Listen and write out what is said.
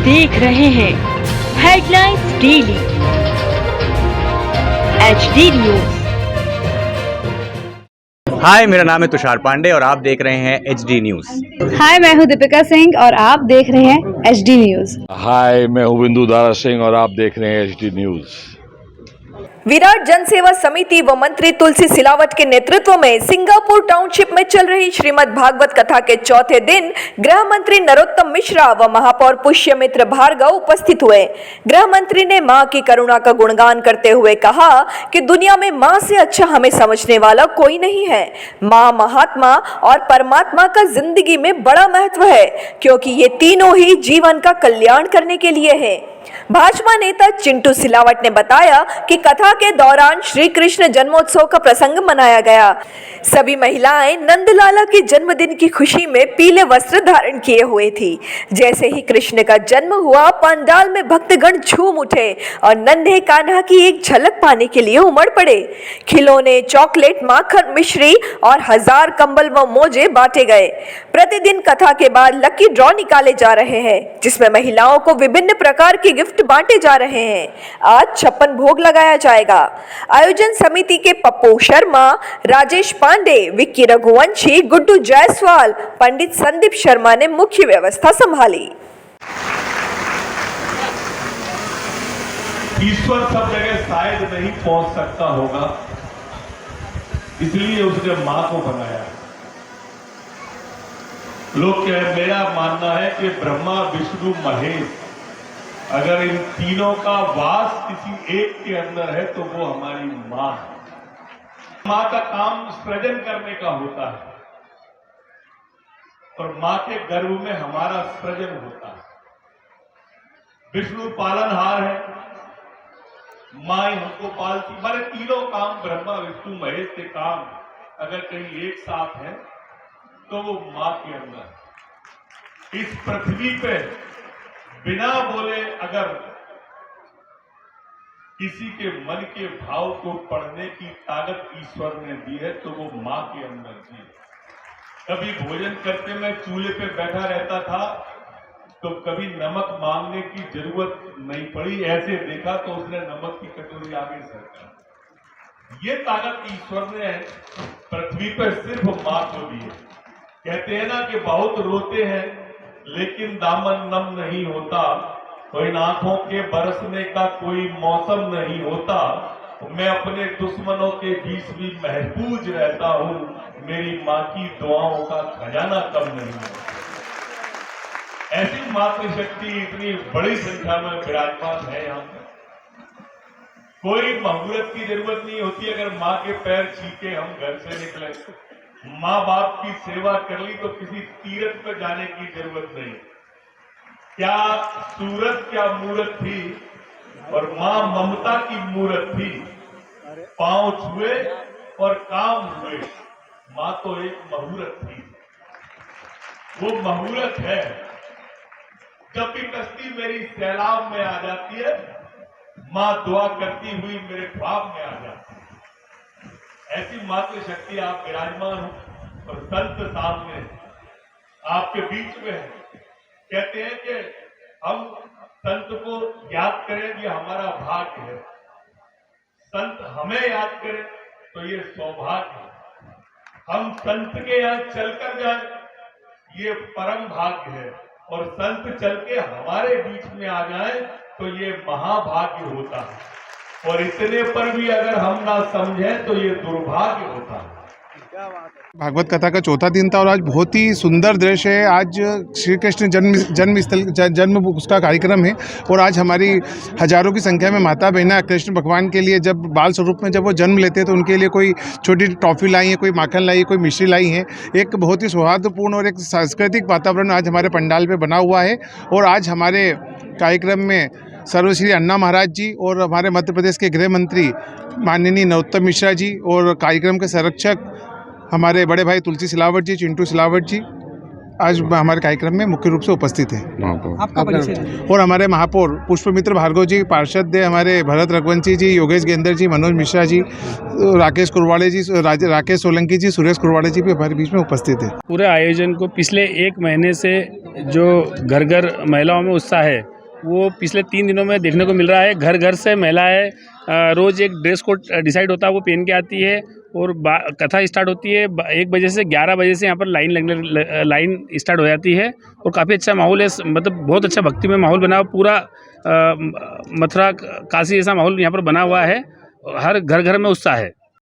देख रहे हैं हेडलाइंस डेली HD न्यूज। हाय, मेरा नाम है तुषार पांडे और आप देख रहे हैं HD न्यूज। हाय, मैं हूं दीपिका सिंह और आप देख रहे हैं HD न्यूज। हाय, मैं हूं बिंदु दारा सिंह और आप देख रहे हैं HD न्यूज। विराट जन सेवा समिति व मंत्री तुलसी सिलावट के नेतृत्व में सिंगापुर टाउनशिप में चल रही श्रीमद् भागवत कथा के चौथे दिन गृह मंत्री नरोत्तम मिश्रा व महापौर पुष्यमित्र भार्गव उपस्थित हुए। गृह मंत्री ने मां की करुणा का गुणगान करते हुए कहा कि दुनिया में मां से अच्छा हमें समझने वाला कोई नहीं है। मां, महात्मा और परमात्मा का जिंदगी में बड़ा महत्व है, क्योंकि ये तीनों ही जीवन का कल्याण करने के लिए है। भाजपा नेता चिंटू सिलावट ने बताया कि कथा के दौरान श्री कृष्ण जन्मोत्सव का प्रसंग मनाया गया। सभी महिलाएं नंदलाला के जन्मदिन की खुशी में पीले वस्त्र धारण किए हुए थी। जैसे ही कृष्ण का जन्म हुआ, पंडाल में भक्तगण झूम उठे और नन्हे कान्हा की एक झलक पाने के लिए उमड़ पड़े। खिलौने, चॉकलेट, माखन, मिश्री और 1000 कंबल व मोजे बांटे गए। प्रतिदिन कथा के बाद लकी ड्रॉ निकाले जा रहे हैं, जिसमें महिलाओं को विभिन्न प्रकार के गिफ्ट बांटे जा रहे हैं। आज 56 भोग लगाया जाएगा। आयोजन समिति के पप्पू शर्मा, राजेश पांडे, विक्की रघुवंशी, गुड्डू जायसवाल, पंडित संदीप शर्मा ने मुख्य व्यवस्था संभाली। ईश्वर सब जगह शायद नहीं पहुंच सकता होगा, इसलिए उसने मां को बनाया। मेरा मानना है कि ब्रह्मा, विष्णु, महेश, अगर इन तीनों का वास किसी एक के अंदर है तो वो हमारी मां है। मां का काम सृजन करने का होता है और मां के गर्भ में हमारा सृजन होता है। विष्णु पालनहार है, मां ही हमको पालती। हमारे तीनों काम, ब्रह्मा, विष्णु, महेश के काम अगर कहीं एक साथ है तो वो मां के अंदर। इस पृथ्वी पे बिना बोले अगर किसी के मन के भाव को पढ़ने की ताकत ईश्वर ने दी है तो वो मां के अंदर दी है। कभी भोजन करते मैं चूल्हे पे बैठा रहता था तो कभी नमक मांगने की जरूरत नहीं पड़ी। ऐसे देखा तो उसने नमक की कटोरी आगे सरका। ये ताकत ईश्वर ने पृथ्वी पर सिर्फ मां को दी है। कहते हैं ना कि बहुत रोते हैं लेकिन दामन नम नहीं होता, कोई आंखों के बरसने का कोई मौसम नहीं होता। मैं अपने दुश्मनों के बीच भी महफूज रहता हूं, मेरी मां की दुआओं का खजाना कम नहीं होता। ऐसी मातृशक्ति इतनी बड़ी संख्या में विराजमान है यहाँ पर। कोई मुहूर्त की जरूरत नहीं होती। अगर मां के पैर छीके हम घर से निकले, माँ बाप की सेवा कर ली तो किसी तीर्थ पर जाने की जरूरत नहीं। क्या सूरत, क्या मूरत थी, और माँ ममता की मूरत थी। पांव छुए और काम हुए। माँ तो एक मुहूर्त थी, वो मुहूर्त है। जब भी कश्ती मेरी सैलाब में आ जाती है, माँ दुआ करती हुई मेरे ख्वाब में आ जाती है। ऐसी मातृशक्ति आप विराजमान हो और संत सामने आपके बीच में है। कहते हैं कि हम संत को याद करें, ये हमारा भाग्य है। संत हमें याद करें तो ये सौभाग्य है। हम संत के यहाँ चलकर जाएं, ये परम भाग्य है। और संत चल के हमारे बीच में आ जाए तो ये महाभाग्य होता है। और इतने पर भी अगर हम ना समझें तो ये दुर्भाग्य होता है। भागवत कथा का चौथा दिन था और आज बहुत ही सुंदर दृश्य है। आज श्री कृष्ण जन्म उसका कार्यक्रम है और आज हमारी हजारों की संख्या में माता बहना कृष्ण भगवान के लिए जब बाल स्वरूप में जब वो जन्म लेते हैं तो उनके लिए कोई छोटी टॉफ़ी लाई है, कोई माखन लाई है, कोई मिश्री लाई है। एक बहुत ही सौहार्दपूर्ण और एक सांस्कृतिक वातावरण आज हमारे पंडाल पे बना हुआ है। और आज हमारे कार्यक्रम में सर्वश्री अन्ना महाराज जी और हमारे मध्य प्रदेश के गृह मंत्री माननीय नरोत्तम मिश्रा जी और कार्यक्रम के संरक्षक हमारे बड़े भाई तुलसी सिलावट जी, चिंटू सिलावट जी आज हमारे कार्यक्रम में मुख्य रूप से उपस्थित हैं। आपका परिचय और हमारे महापौर पुष्पमित्र भार्गव जी, पार्षद हमारे भरत रघुवंशी जी, योगेश गेंदर जी, मनोज मिश्रा जी, राकेश कुरवाड़े जी, राकेश सोलंकी जी, सुरेश कुरवाड़े जी भी हमारे बीच में उपस्थित है। पूरे आयोजन को पिछले 1 महीने से जो घर घर महिलाओं में उत्साह है वो पिछले 3 दिनों में देखने को मिल रहा है। घर घर से महिलाएं रोज़ एक ड्रेस कोड डिसाइड होता है वो पहन के आती है और कथा स्टार्ट होती है 1 बजे से 11 बजे से यहाँ पर लाइन स्टार्ट हो जाती है और काफ़ी अच्छा माहौल है, मतलब बहुत अच्छा भक्ति में माहौल बना हुआ, पूरा मथुरा काशी जैसा माहौल यहाँ पर बना हुआ है। हर घर घर में उत्साह है।